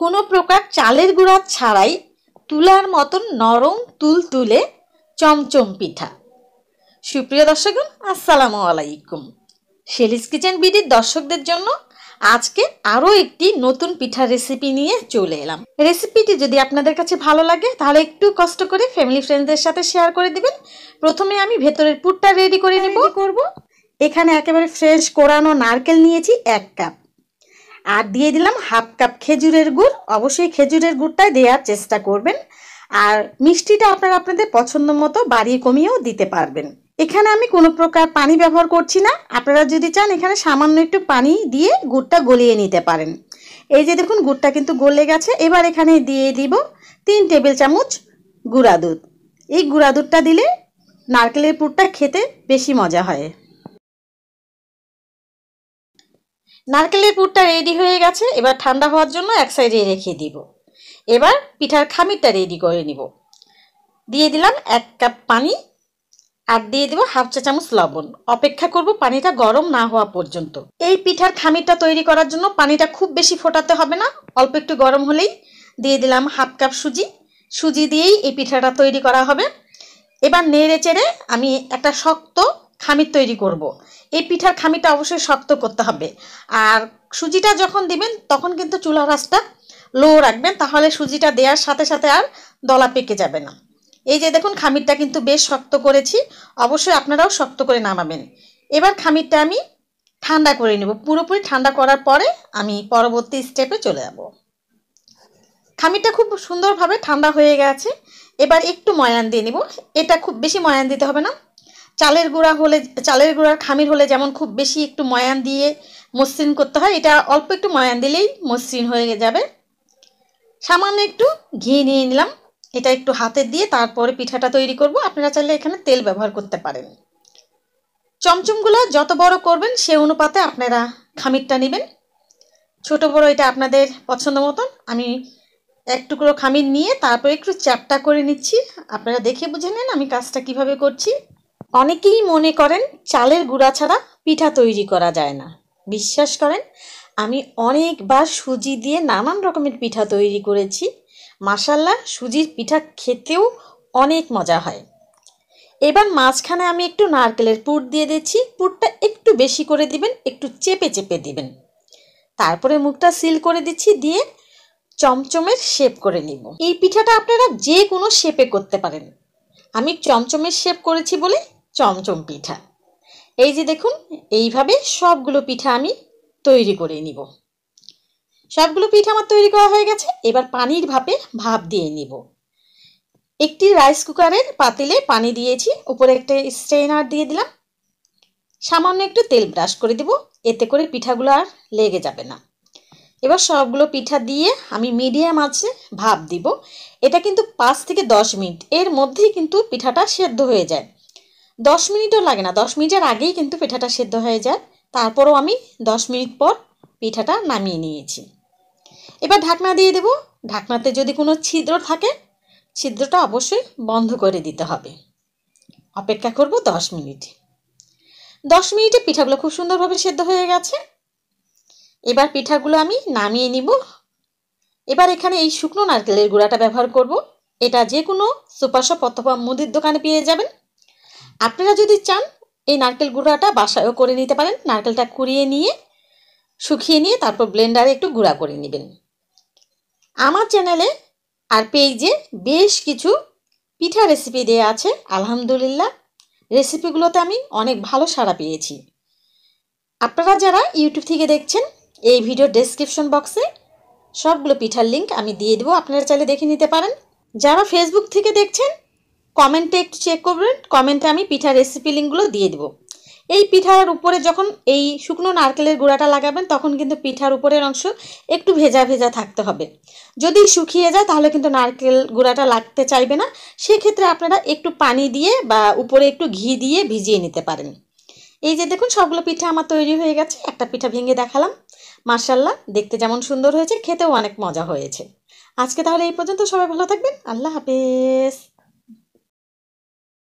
কোনো প্রকার চালের গুঁড়া ছাড়াই তুলার মতন নরম তুলতুলে চমচম পিঠা। সুপ্রিয় দর্শকগণ, আসসালামু আলাইকুম। শেলিস কিচেন বিডির দর্শকদের জন্য আজকে আরও একটি নতুন পিঠার রেসিপি নিয়ে চলে এলাম। রেসিপিটি যদি আপনাদের কাছে ভালো লাগে তাহলে একটু কষ্ট করে ফ্যামিলি ফ্রেন্ডসদের সাথে শেয়ার করে দিবেন। প্রথমে আমি ভেতরের পুরটা রেডি করে করব। এখানে একেবারে ফ্রেশ কোরানো নারকেল নিয়েছি 1 কাপ, আর দিয়ে দিলাম হাফ কাপ খেজুরের গুড়। অবশ্যই খেজুরের গুড়টাই দেওয়ার চেষ্টা করবেন, আর মিষ্টিটা আপনারা আপনাদের পছন্দ মতো বাড়িয়ে কমিয়েও দিতে পারবেন। এখানে আমি কোনো প্রকার পানি ব্যবহার করছি না। আপনারা যদি চান এখানে সামান্য একটু পানি দিয়ে গুড়টা গলিয়ে নিতে পারেন। এই যে দেখুন, গুড়টা কিন্তু গলে গেছে। এবার এখানে দিয়ে দিব 3 টেবিল চামচ গুঁড়া দুধ। এই গুঁড়া দুধটা দিলে নারকেলের পুরটা খেতে বেশি মজা হয়। নারকেলের পুরটা রেডি হয়ে গেছে। এবার ঠান্ডা হওয়ার জন্য এক সাইডে রেখে দিব। এবার পিঠার খামিরটা রেডি করে নিব। দিয়ে দিলাম 1 কাপ পানি, আর দিয়ে দেব হাফ চা চামচ লবণ। অপেক্ষা করব পানিটা গরম না হওয়া পর্যন্ত। এই পিঠার খামিরটা তৈরি করার জন্য পানিটা খুব বেশি ফোটাতে হবে না, অল্প একটু গরম হলেই দিয়ে দিলাম হাফ কাপ সুজি। সুজি দিয়েই এই পিঠাটা তৈরি করা হবে। এবার নেড়ে চেড়ে আমি একটা শক্ত খামির তৈরি করব। এই পিঠার খামিরটা অবশ্যই শক্ত করতে হবে। আর সুজিটা যখন দিবেন তখন কিন্তু চুলার আঁচটা লো রাখবেন, তাহলে সুজিটা দেওয়ার সাথে সাথে আর দলা পেকে যাবে না। এই যে দেখুন, খামিরটা কিন্তু বেশ শক্ত করেছি। অবশ্যই আপনারাও শক্ত করে নামাবেন। এবার খামিরটা আমি ঠান্ডা করে নেব। পুরোপুরি ঠান্ডা করার পরে আমি পরবর্তী স্টেপে চলে যাব। খামিরটা খুব সুন্দরভাবে ঠান্ডা হয়ে গেছে। এবার একটু ময়ান দিয়ে নিব। এটা খুব বেশি ময়ান দিতে হবে না। চালের গুঁড়ার খামির হলে যেমন খুব বেশি একটু ময়ান দিয়ে মসৃণ করতে হয়, এটা অল্প একটু ময়ান দিলেই মসৃণ হয়ে যাবে। সামান্য একটু ঘি নিয়ে নিলাম। এটা একটু হাতে দিয়ে তারপরে পিঠাটা তৈরি করব। আপনারা চাইলে এখানে তেল ব্যবহার করতে পারেন। চমচমগুলো যত বড় করবেন সে অনুপাতে আপনারা খামিরটা নেবেন। ছোট বড় এটা আপনাদের পছন্দ মতন। আমি এক টুকরো খামির নিয়ে তারপর একটু চ্যাপ্টা করে নিচ্ছি। আপনারা দেখে বুঝে নেন আমি কাজটা কিভাবে করছি। অনেকেই মনে করেন চালের গুঁড়া ছাড়া পিঠা তৈরি করা যায় না। বিশ্বাস করেন, আমি অনেকবার সুজি দিয়ে নানান রকমের পিঠা তৈরি করেছি। মাশাআল্লাহ, সুজির পিঠা খেতেও অনেক মজা হয়। এবার মাঝখানে আমি একটু নারকেলের পুর দিয়ে দিচ্ছি। পুরটা একটু বেশি করে দিবেন, একটু চেপে চেপে দিবেন। তারপরে মুখটা সিল করে দিচ্ছি, দিয়ে চমচমের শেপ করে নিব। এই পিঠাটা আপনারা যে কোনো শেপে করতে পারেন। আমি চমচমের শেপ করেছি বলে চমচম পিঠা। এই যে দেখুন, এইভাবে সবগুলো পিঠা আমি তৈরি করে নিব। সবগুলো পিঠা আমার তৈরি করা হয়ে গেছে। এবার পানির ভাপ দিয়ে নিব। একটি রাইস কুকারের পাতিলে পানি দিয়েছি, উপরে একটা স্ট্রেনার দিয়ে দিলাম। সামান্য একটু তেল ব্রাশ করে দিব, এতে করে পিঠাগুলো আর লেগে যাবে না। এবার সবগুলো পিঠা দিয়ে আমি মিডিয়াম আঁচে ভাপ দিব। এটা কিন্তু 5 থেকে 10 মিনিট এর মধ্যেই কিন্তু পিঠাটা সেদ্ধ হয়ে যায়। 10 মিনিটও লাগে না, 10 মিনিটের আগেই কিন্তু পিঠাটা সেদ্ধ হয়ে যায়। তারপরও আমি 10 মিনিট পর পিঠাটা নামিয়ে নিয়েছি। এবার ঢাকনা দিয়ে দেব। ঢাকনাতে যদি কোনো ছিদ্র থাকে ছিদ্রটা অবশ্যই বন্ধ করে দিতে হবে। অপেক্ষা করব 10 মিনিট। 10 মিনিটে পিঠাগুলো খুব সুন্দরভাবে সেদ্ধ হয়ে গেছে। এবার পিঠাগুলো আমি নামিয়ে নিব। এবার এখানে এই শুকনো নারকেলের গুঁড়াটা ব্যবহার করব। এটা যে কোনো সুপার শপ অথবা মুদির দোকানে পেয়ে যাবেন। আপনারা যদি চান এই নারকেল গুঁড়াটা বাসায়ও করে নিতে পারেন। নারকেলটা কুড়িয়ে নিয়ে শুকিয়ে নিয়ে তারপর ব্লেন্ডারে একটু গুঁড়া করে নেবেন। আমার চ্যানেলে আর পেজে বেশ কিছু পিঠা রেসিপি দেওয়া আছে। আলহামদুলিল্লাহ, রেসিপিগুলোতে আমি অনেক ভালো সাড়া পেয়েছি। আপনারা যারা ইউটিউব থেকে দেখছেন, এই ভিডিও ডেসক্রিপশন বক্সে সবগুলো পিঠার লিঙ্ক আমি দিয়ে দেবো, আপনারা চাইলে দেখে নিতে পারেন। যারা ফেসবুক থেকে দেখছেন কমেন্টে একটু চেক করবেন, কমেন্টে আমি পিঠার রেসিপি লিঙ্কগুলো দিয়ে দেবো। এই পিঠার উপরে যখন এই শুকনো নারকেলের গুঁড়াটা লাগাবেন তখন কিন্তু পিঠার উপরের অংশ একটু ভেজা ভেজা থাকতে হবে। যদি শুকিয়ে যায় তাহলে কিন্তু নারকেল গুঁড়াটা লাগতে চাইবে না। সেক্ষেত্রে আপনারা একটু পানি দিয়ে বা উপরে একটু ঘি দিয়ে ভিজিয়ে নিতে পারেন। এই যে দেখুন, সবগুলো পিঠা আমার তৈরি হয়ে গেছে। একটা পিঠা ভেঙে দেখালাম। মাশাআল্লাহ, দেখতে যেমন সুন্দর হয়েছে খেতেও অনেক মজা হয়েছে। আজকে তাহলে এই পর্যন্ত। সবাই ভালো থাকবেন। আল্লাহ হাফেজ।